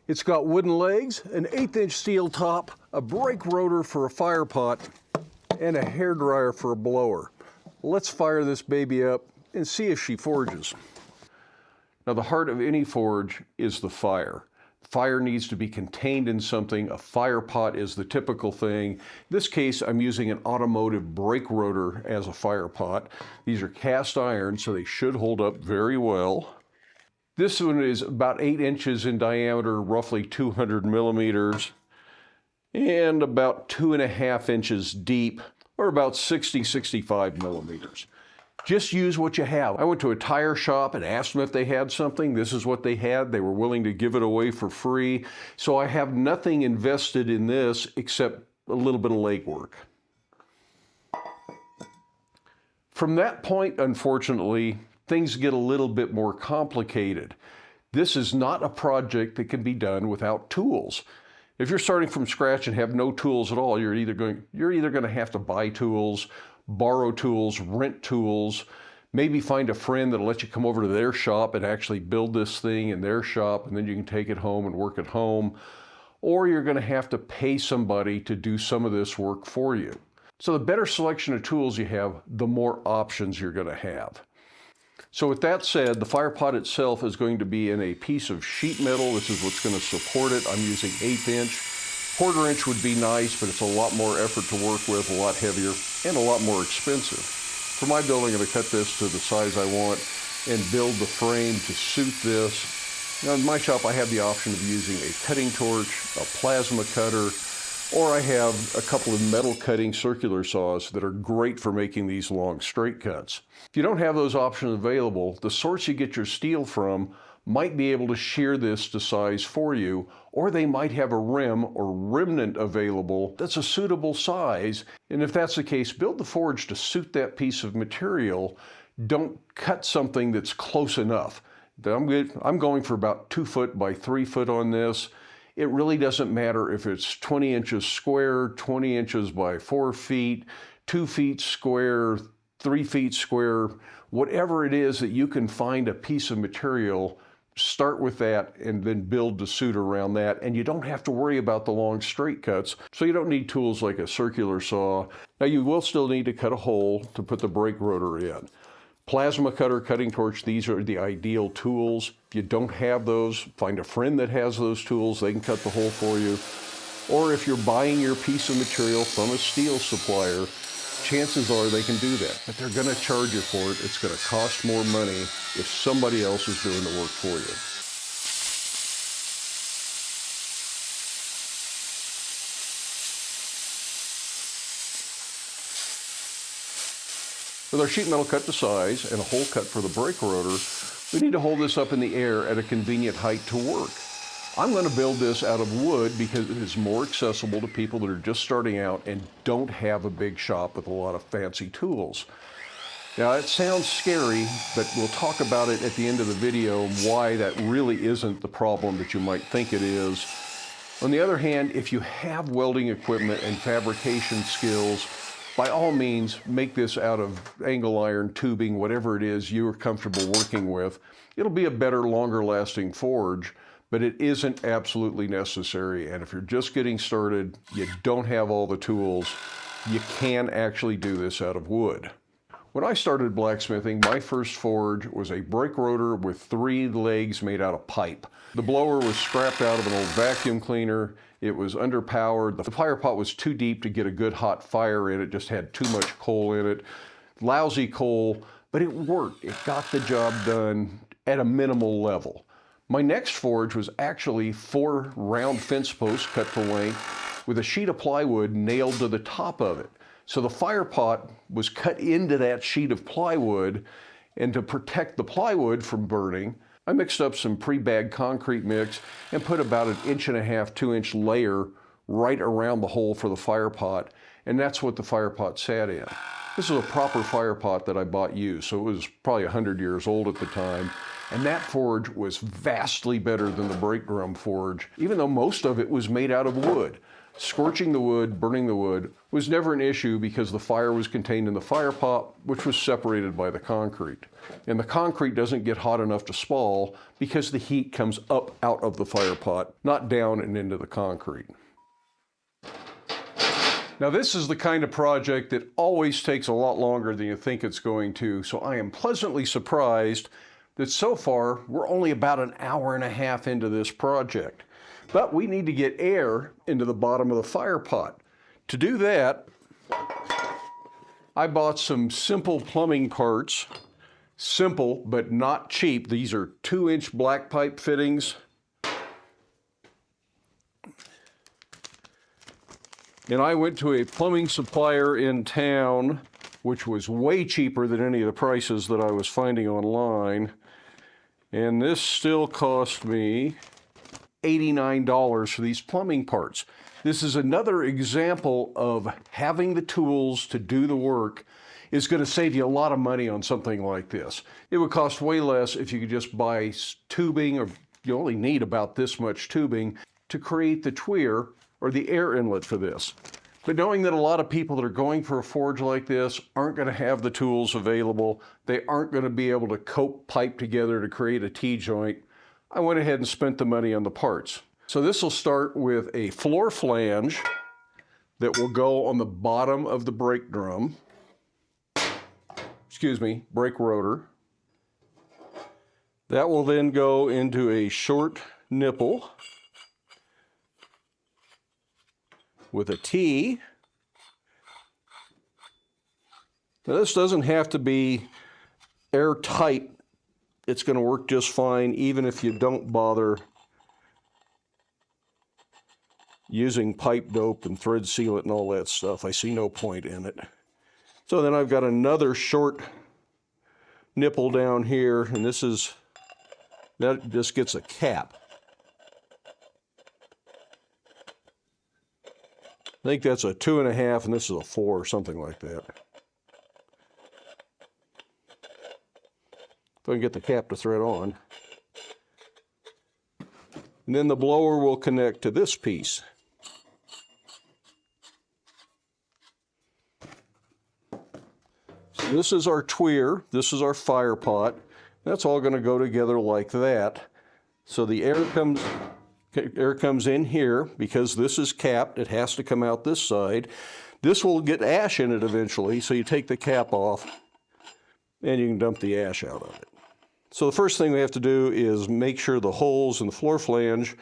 It's got wooden legs, an 1/8" steel top, a brake rotor for a fire pot, and a hairdryer for a blower. Let's fire this baby up and see if she forges. Now, the heart of any forge is the fire. Fire needs to be contained in something. A fire pot is the typical thing. In this case, I'm using an automotive brake rotor as a fire pot. These are cast iron, so they should hold up very well. This one is about 8 inches in diameter, roughly 200 millimeters, and about 2.5 inches deep, or about 65 millimeters. Just use what you have. I went to a tire shop and asked them if they had something. This is what they had. They were willing to give it away for free. So I have nothing invested in this except a little bit of legwork. From that point, unfortunately, things get a little bit more complicated. This is not a project that can be done without tools. If you're starting from scratch and have no tools at all, you're either going to have to buy tools, borrow tools, rent tools, maybe find a friend that'll let you come over to their shop and actually build this thing in their shop, and then you can take it home and work at home. Or you're going to have to pay somebody to do some of this work for you. So the better selection of tools you have, the more options you're going to have. So with that said, the fire pot itself is going to be in a piece of sheet metal. This is what's going to support it. I'm using 1/8". 1/4 inch would be nice, but it's a lot more effort to work with, a lot heavier, and a lot more expensive. For my build, I'm going to cut this to the size I want and build the frame to suit this. Now, in my shop, I have the option of using a cutting torch, a plasma cutter, or I have a couple of metal cutting circular saws that are great for making these long straight cuts. If you don't have those options available, the source you get your steel from might be able to shear this to size for you, or they might have a rim or remnant available that's a suitable size. And if that's the case, build the forge to suit that piece of material. Don't cut something that's close enough. I'm going for about 2 foot by 3 foot on this. It really doesn't matter if it's 20 inches square, 20 inches by 4 feet, 2 feet square, 3 feet square, whatever it is that you can find a piece of material, start with that and then build to suit around that. And you don't have to worry about the long straight cuts, so you don't need tools like a circular saw. Now, you will still need to cut a hole to put the brake rotor in. Plasma cutter, cutting torch, these are the ideal tools. If you don't have those, find a friend that has those tools. They can cut the hole for you. Or if you're buying your piece of material from a steel supplier, chances are they can do that, but they're going to charge you for it. It's going to cost more money if somebody else is doing the work for you. With our sheet metal cut to size and a hole cut for the brake rotor, we need to hold this up in the air at a convenient height to work. I'm going to build this out of wood because it is more accessible to people that are just starting out and don't have a big shop with a lot of fancy tools. Now, it sounds scary, but we'll talk about it at the end of the video, why that really isn't the problem that you might think it is. On the other hand, if you have welding equipment and fabrication skills, by all means, make this out of angle iron, tubing, whatever it is you're comfortable working with. It'll be a better, longer lasting forge, but it isn't absolutely necessary. And if you're just getting started, you don't have all the tools, you can actually do this out of wood. When I started blacksmithing, my first forge was a brake rotor with 3 legs made out of pipe. The blower was scrapped out of an old vacuum cleaner. It was underpowered. The fire pot was too deep to get a good hot fire in. It just had too much coal in it. Lousy coal, but it worked. It got the job done at a minimal level. My next forge was actually 4 round fence posts cut to length with a sheet of plywood nailed to the top of it. So the fire pot was cut into that sheet of plywood, and to protect the plywood from burning, I mixed up some pre-bagged concrete mix and put about 1.5 inch, 2 inch layer right around the hole for the fire pot, and that's what the fire pot sat in. This is a proper fire pot that I bought used, so it was probably 100 years old at the time, and that forge was vastly better than the brake drum forge, even though most of it was made out of wood. Scorching the wood, burning the wood, was never an issue because the fire was contained in the fire pot, which was separated by the concrete. And the concrete doesn't get hot enough to spall because the heat comes up out of the fire pot, not down and into the concrete. Now this is the kind of project that always takes a lot longer than you think it's going to, so I am pleasantly surprised that so far we're only about an hour and a half into this project. But we need to get air into the bottom of the fire pot. To do that, I bought some simple plumbing parts. Simple, but not cheap. These are 2-inch black pipe fittings. And I went to a plumbing supplier in town, which was way cheaper than any of the prices that I was finding online. And this still cost me $89 for these plumbing parts. This is another example of having the tools to do the work is going to save you a lot of money on something like this. It would cost way less if you could just buy tubing, or you only need about this much tubing to create the tweer or the air inlet for this. But knowing that a lot of people that are going for a forge like this aren't going to have the tools available, they aren't going to be able to cope pipe together to create a T-joint, I went ahead and spent the money on the parts. So this will start with a floor flange that will go on the bottom of the brake drum. Brake rotor. That will then go into a short nipple with a T. Now this doesn't have to be airtight. It's going to work just fine even if you don't bother using pipe dope and thread sealant and all that stuff. I see no point in it. So then I've got another short nipple down here, and that just gets a cap. I think that's a 2.5 and this is a 4 or something like that. If I can get the cap to thread on. And then the blower will connect to this piece. So this is our tweer, this is our fire pot. That's all going to go together like that. So the air comes in here because this is capped. It has to come out this side. This will get ash in it eventually, so you take the cap off and you can dump the ash out of it. So the first thing we have to do is make sure the holes in the floor flange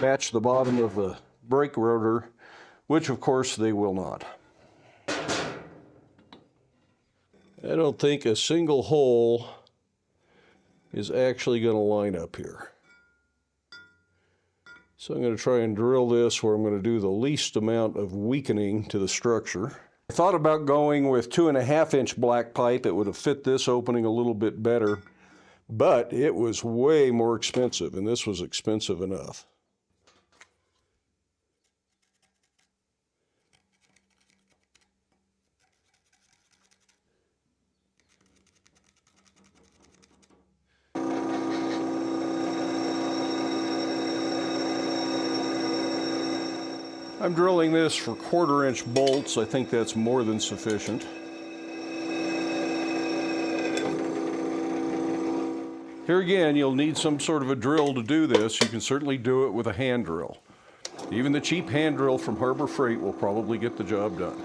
match the bottom of the brake rotor, which of course they will not. I don't think a single hole is actually going to line up here. So I'm going to try and drill this where I'm going to do the least amount of weakening to the structure. I thought about going with 2.5-inch black pipe. It would have fit this opening a little bit better, but it was way more expensive, and this was expensive enough. I'm drilling this for 1/4-inch bolts. I think that's more than sufficient. Here again, you'll need some sort of a drill to do this. You can certainly do it with a hand drill. Even the cheap hand drill from Harbor Freight will probably get the job done.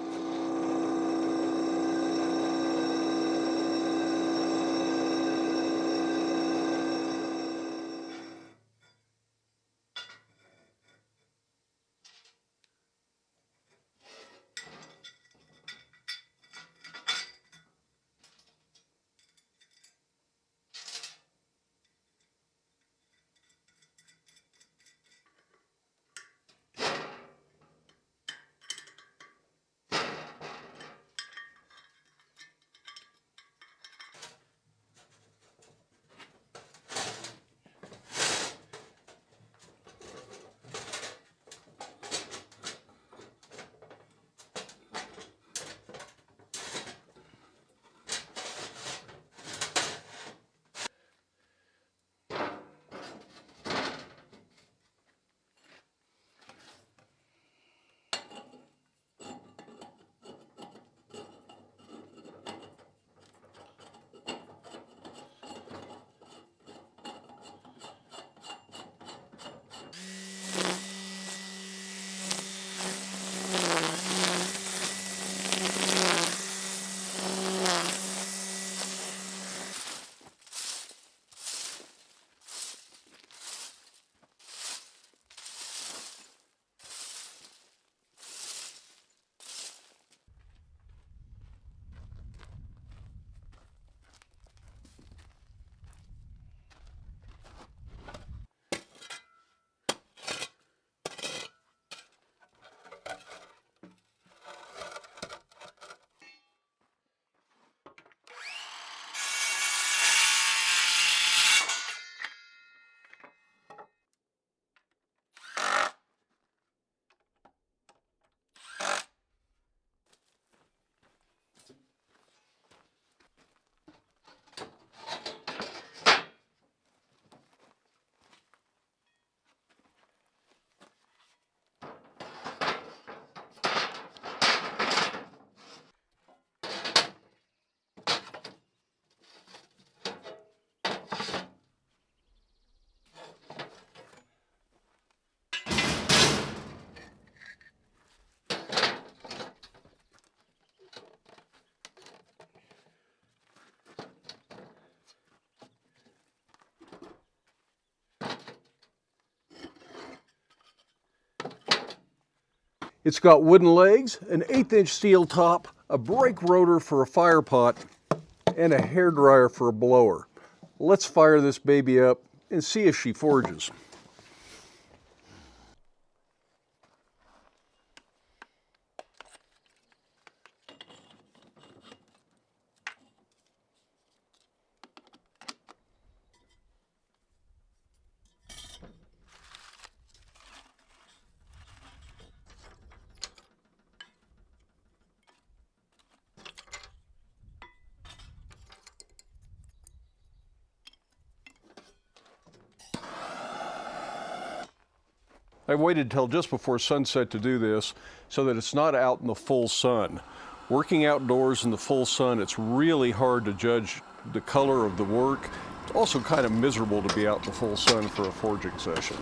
It's got wooden legs, an 1/8" steel top, a brake rotor for a fire pot, and a hairdryer for a blower. Let's fire this baby up and see if she forges. I waited till just before sunset to do this so that it's not out in the full sun. Working outdoors in the full sun, it's really hard to judge the color of the work. It's also kind of miserable to be out in the full sun for a forging session.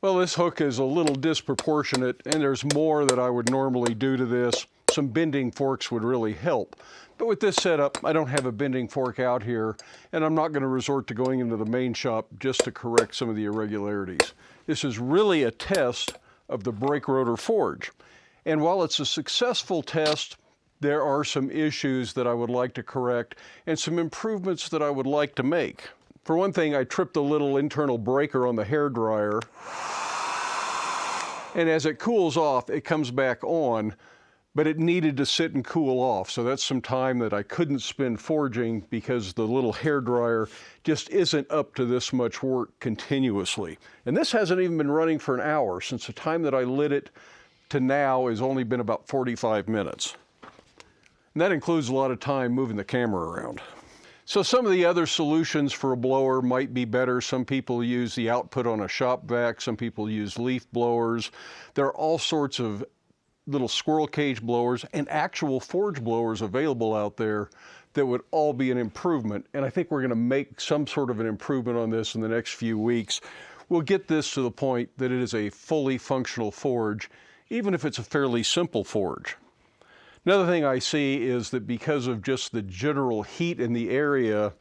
Well, this hook is a little disproportionate, and there's more that I would normally do to this. Some bending forks would really help. But with this setup, I don't have a bending fork out here, and I'm not going to resort to going into the main shop just to correct some of the irregularities. This is really a test of the brake rotor forge. And while it's a successful test, there are some issues that I would like to correct and some improvements that I would like to make. For one thing, I tripped a little internal breaker on the hairdryer, and as it cools off, it comes back on, but it needed to sit and cool off. So that's some time that I couldn't spend forging because the little hairdryer just isn't up to this much work continuously. And this hasn't even been running for an hour. Since the time that I lit it to now has only been about 45 minutes. And that includes a lot of time moving the camera around. So some of the other solutions for a blower might be better. Some people use the output on a shop vac. Some people use leaf blowers. There are all sorts of little squirrel cage blowers and actual forge blowers available out there that would all be an improvement. And I think we're going to make some sort of an improvement on this in the next few weeks. We'll get this to the point that it is a fully functional forge, even if it's a fairly simple forge. Another thing I see is that because of just the general heat in the area,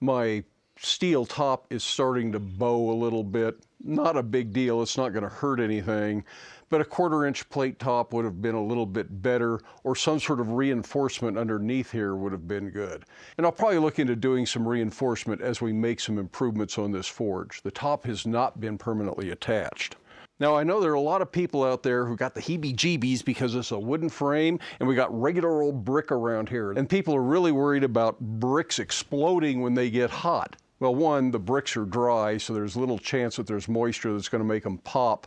my steel top is starting to bow a little bit. Not a big deal, it's not going to hurt anything, but a 1/4-inch plate top would have been a little bit better, or some sort of reinforcement underneath here would have been good. And I'll probably look into doing some reinforcement as we make some improvements on this forge. The top has not been permanently attached. Now, I know there are a lot of people out there who got the heebie-jeebies because it's a wooden frame and we got regular old brick around here. And people are really worried about bricks exploding when they get hot. Well, one, the bricks are dry, so there's little chance that there's moisture that's going to make them pop.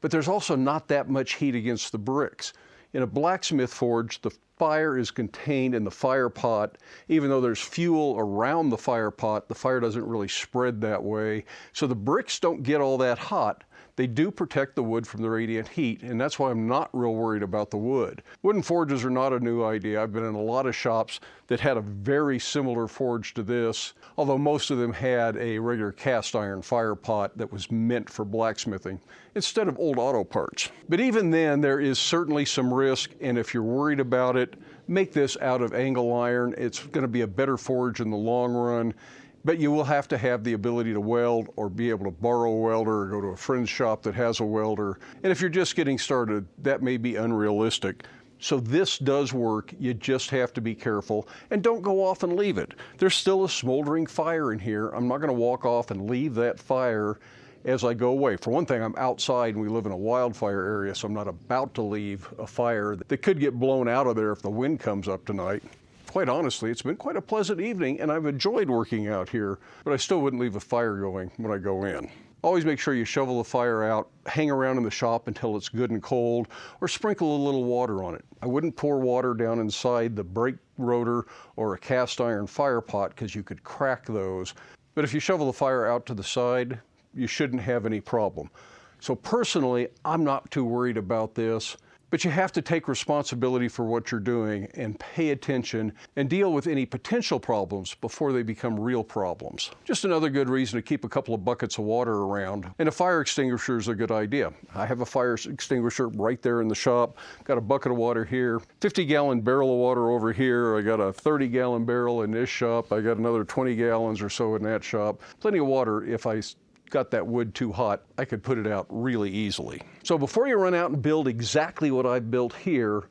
But there's also not that much heat against the bricks. In a blacksmith forge, the fire is contained in the fire pot. Even though there's fuel around the fire pot, the fire doesn't really spread that way. So the bricks don't get all that hot. They do protect the wood from the radiant heat, and that's why I'm not real worried about the wood. Wooden forges are not a new idea. I've been in a lot of shops that had a very similar forge to this, although most of them had a regular cast iron fire pot that was meant for blacksmithing instead of old auto parts. But even then, there is certainly some risk, and if you're worried about it, make this out of angle iron. It's going to be a better forge in the long run. But you will have to have the ability to weld or be able to borrow a welder or go to a friend's shop that has a welder. And if you're just getting started, that may be unrealistic. So this does work. You just have to be careful and don't go off and leave it. There's still a smoldering fire in here. I'm not going to walk off and leave that fire as I go away. For one thing, I'm outside and we live in a wildfire area, so I'm not about to leave a fire that could get blown out of there if the wind comes up tonight. Quite honestly, it's been quite a pleasant evening and I've enjoyed working out here, but I still wouldn't leave a fire going when I go in. Always make sure you shovel the fire out, hang around in the shop until it's good and cold, or sprinkle a little water on it. I wouldn't pour water down inside the brake rotor or a cast iron fire pot because you could crack those. But if you shovel the fire out to the side, you shouldn't have any problem. So personally, I'm not too worried about this. But you have to take responsibility for what you're doing and pay attention and deal with any potential problems before they become real problems. Just another good reason to keep a couple of buckets of water around. And a fire extinguisher is a good idea. I have a fire extinguisher right there in the shop. Got a bucket of water here, 50-gallon barrel of water over here. I got a 30-gallon barrel in this shop. I got another 20 gallons or so in that shop. Plenty of water if I got that wood too hot, I could put it out really easily. So before you run out and build exactly what I've built here,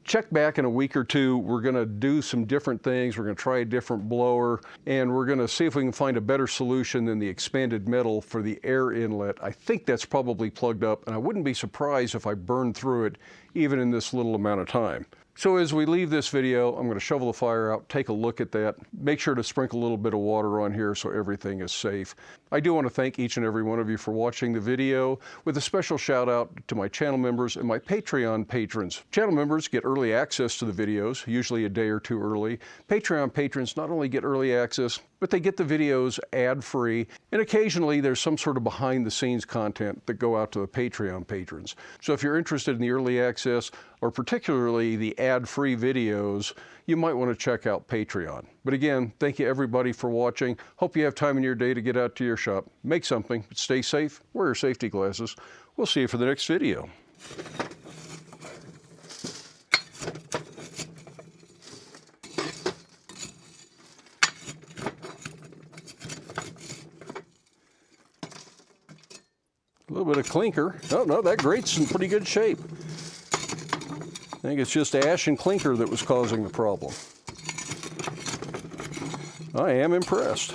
check back in a week or two. We're going to do some different things. We're going to try a different blower, and we're going to see if we can find a better solution than the expanded metal for the air inlet. I think that's probably plugged up, and I wouldn't be surprised if I burned through it even in this little amount of time. So as we leave this video, I'm going to shovel the fire out, take a look at that, make sure to sprinkle a little bit of water on here so everything is safe. I do want to thank each and every one of you for watching the video, with a special shout out to my channel members and my Patreon patrons. Channel members get early access to the videos, usually a day or two early. Patreon patrons not only get early access, but they get the videos ad-free, and occasionally there's some sort of behind-the-scenes content that go out to the Patreon patrons. So if you're interested in the early access access, or particularly the ad-free videos, you might want to check out Patreon. But again, thank you everybody for watching. Hope you have time in your day to get out to your shop, make something, stay safe, wear your safety glasses. We'll see you for the next video. A little bit of clinker. Oh no, that grate's in pretty good shape. I think it's just ash and clinker that was causing the problem. I am impressed.